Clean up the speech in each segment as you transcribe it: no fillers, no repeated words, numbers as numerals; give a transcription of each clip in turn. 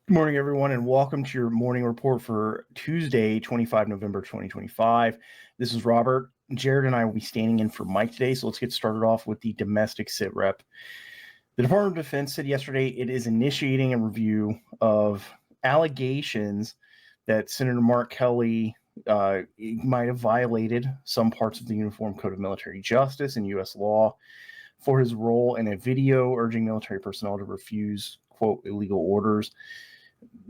Good morning, everyone, and welcome to your morning report for Tuesday, 25 November 2025. This is Robert. Jared and I will be standing in for Mike today, so let's get started off with the domestic sit rep. The Department of Defense said yesterday it is initiating a review of allegations that Senator Mark Kelly might have violated some parts of the Uniform Code of Military Justice and U.S. law for his role in a video urging military personnel to refuse, quote, illegal orders.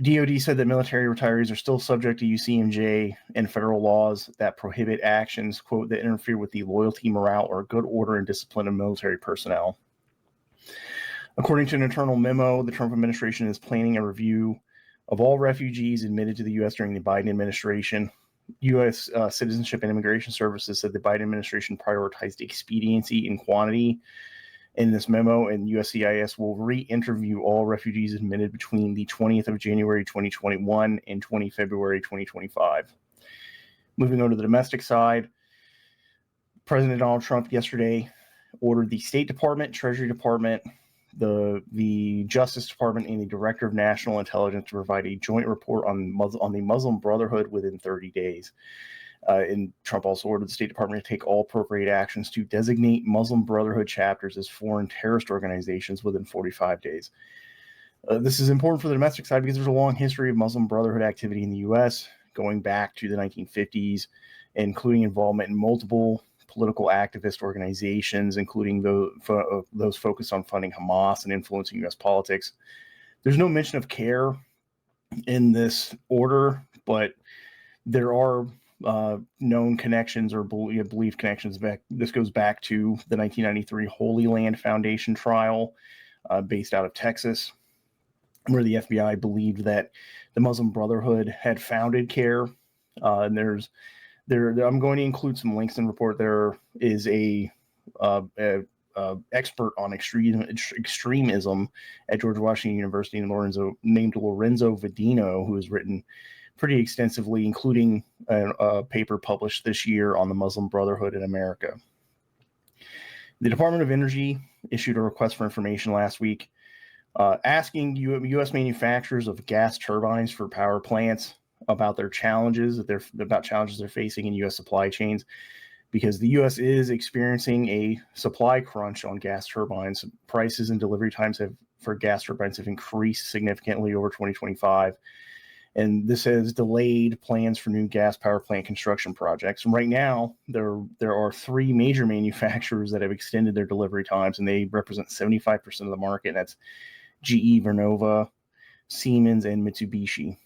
DoD said that military retirees are still subject to UCMJ and federal laws that prohibit actions, quote, that interfere with the loyalty, morale, or good order and discipline of military personnel. According to an internal memo, the Trump administration is planning a review of all refugees admitted to the U.S. during the Biden administration. U.S. Citizenship and Immigration Services said the Biden administration prioritized expediency and quantity in this memo, and USCIS will re-interview all refugees admitted between the 20th of January 2021 and 20 February 2025. Moving on to the domestic side, President Donald Trump yesterday ordered the State Department, Treasury Department, the Justice Department, and the Director of National Intelligence to provide a joint report on the Muslim Brotherhood within 30 days. And Trump also ordered the State Department to take all appropriate actions to designate Muslim Brotherhood chapters as foreign terrorist organizations within 45 days. This is important for the domestic side because there's a long history of Muslim Brotherhood activity in the U.S. going back to the 1950s, including involvement in multiple political activist organizations, including those focused on funding Hamas and influencing U.S. politics. There's no mention of CARE in this order, but there are known connections or believed connections back. This goes back to the 1993 Holy Land Foundation trial based out of Texas, where the FBI believed that the Muslim Brotherhood had founded CARE. And I'm going to include some links in the report. There is a expert on extremism at George Washington University named Lorenzo Vadino, who has written pretty extensively, including a paper published this year on the Muslim Brotherhood in America. The Department of Energy issued a request for information last week asking U.S. manufacturers of gas turbines for power plants about their challenges they're facing in U.S. supply chains, because the U.S. is experiencing a supply crunch on gas turbines. Prices and delivery times for gas turbines have increased significantly over 2025. And this has delayed plans for new gas power plant construction projects. And right now, there are three major manufacturers that have extended their delivery times, and they represent 75% of the market. And that's GE, Vernova, Siemens, and Mitsubishi.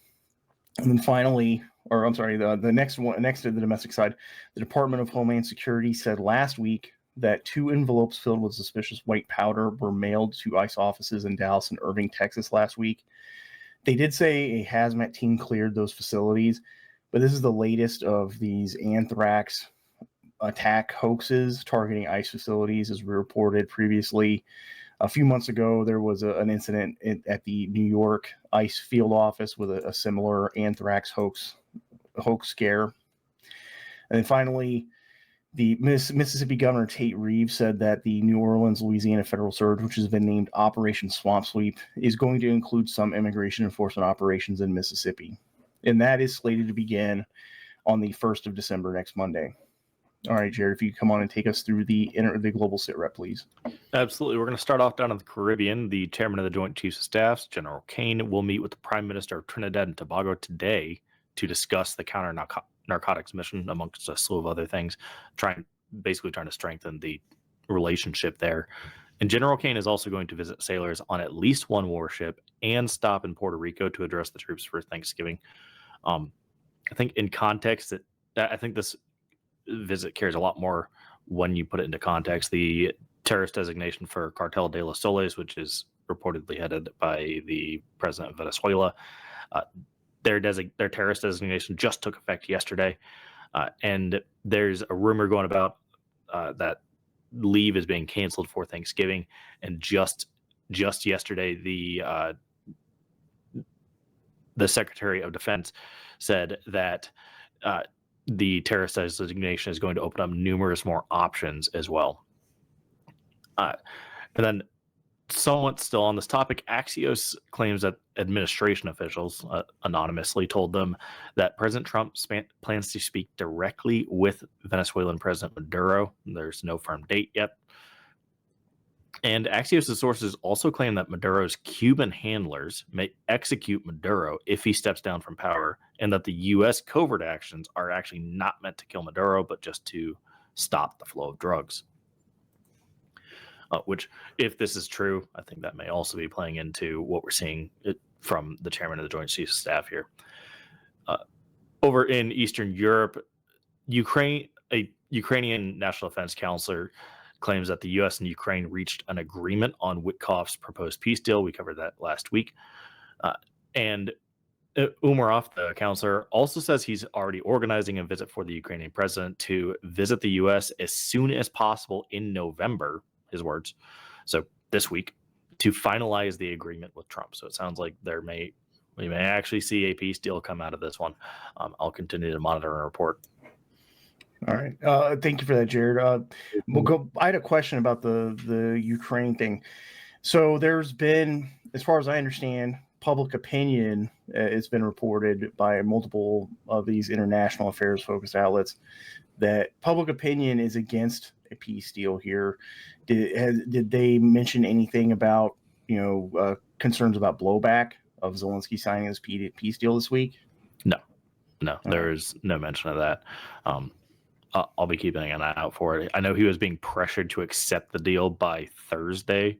And then finally, the next to the domestic side, the Department of Homeland Security said last week that 2 envelopes filled with suspicious white powder were mailed to ICE offices in Dallas and Irving, Texas last week. They did say a hazmat team cleared those facilities, but this is the latest of these anthrax attack hoaxes targeting ICE facilities. As we reported previously, a few months ago, there was an incident at the New York ICE field office with a similar anthrax hoax scare. And then finally, the Mississippi Governor Tate Reeves said that the New Orleans, Louisiana Federal Surge, which has been named Operation Swamp Sweep, is going to include some immigration enforcement operations in Mississippi. And that is slated to begin on the 1st of December, next Monday. All right, Jared, if you come on and take us through the global sit rep, please. Absolutely. We're going to start off down in the Caribbean. The chairman of the Joint Chiefs of Staff, General Kane, will meet with the Prime Minister of Trinidad and Tobago today to discuss the counter-narcotics mission, amongst a slew of other things, trying to strengthen the relationship there. And General Kane is also going to visit sailors on at least one warship and stop in Puerto Rico to address the troops for Thanksgiving. I think in context, I think this visit carries a lot more when you put it into context. The terrorist designation for Cartel de los Soles, which is reportedly headed by the president of Venezuela, their terrorist designation just took effect yesterday, and there's a rumor going about that leave is being canceled for Thanksgiving. And just yesterday, the Secretary of Defense said that the terrorist designation is going to open up numerous more options as well. And then somewhat still on this topic, Axios claims that administration officials anonymously told them that President Trump plans to speak directly with Venezuelan President Maduro. There's no firm date yet. And Axios' sources also claim that Maduro's Cuban handlers may execute Maduro if he steps down from power, and that the U.S. covert actions are actually not meant to kill Maduro, but just to stop the flow of drugs. Which, if this is true, I think that may also be playing into what we're seeing from the chairman of the Joint Chiefs of Staff here. Over in Eastern Europe, a Ukrainian National Defense counselor claims that the U.S. and Ukraine reached an agreement on Witkoff's proposed peace deal. We covered that last week. And Umarov, the counselor, also says he's already organizing a visit for the Ukrainian president to visit the U.S. as soon as possible in November, his words. So this week, to finalize the agreement with Trump. So it sounds like we may actually see a peace deal come out of this one. I'll continue to monitor and report. All right. Thank you for that, Jared. I had a question about the Ukraine thing. So there's been, as far as I understand, public opinion it's been reported by multiple of these international affairs focused outlets that public opinion is against a peace deal here. Did they mention anything about concerns about blowback of Zelensky signing this peace deal this week? No, there's no mention of that. I'll be keeping an eye out for it. I know he was being pressured to accept the deal by Thursday,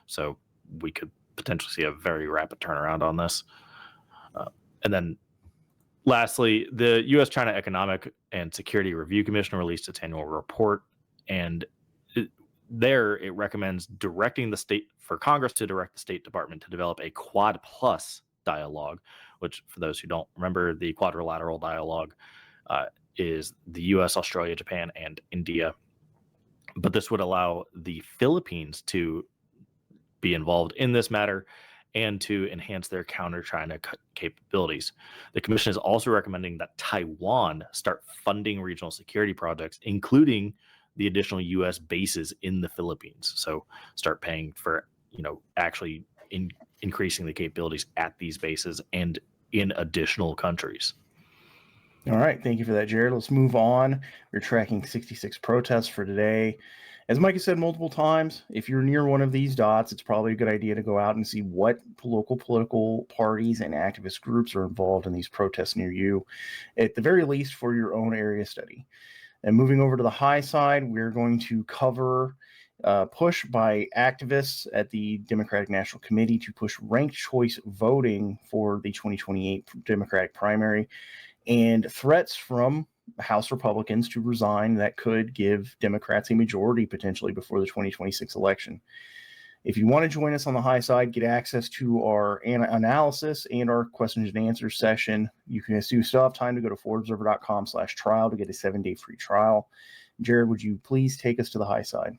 so we could potentially see a very rapid turnaround on this. And then lastly, the U.S.-China Economic and Security Review Commission released its annual report, and it recommends directing Congress to direct the State Department to develop a Quad Plus dialogue, which, for those who don't remember, the quadrilateral dialogue is the U.S., Australia, Japan, and India. But this would allow the Philippines to be involved in this matter and to enhance their counter-China capabilities. The commission is also recommending that Taiwan start funding regional security projects, including the additional U.S. bases in the Philippines. So start paying for, actually increasing the capabilities at these bases and in additional countries. All right. Thank you for that, Jared. Let's move on. We're tracking 66 protests for today. As Mike has said multiple times, if you're near one of these dots, it's probably a good idea to go out and see what local political parties and activist groups are involved in these protests near you, at the very least for your own area study. And moving over to the high side, we're going to cover push by activists at the Democratic National Committee to push ranked choice voting for the 2028 Democratic primary, and threats from House Republicans to resign that could give Democrats a majority potentially before the 2026 election. If you want to join us on the high side, get access to our analysis and our questions and answers session, you still have time to go to ForwardObserver.com/trial to get a 7-day free trial. Jared, would you please take us to the high side?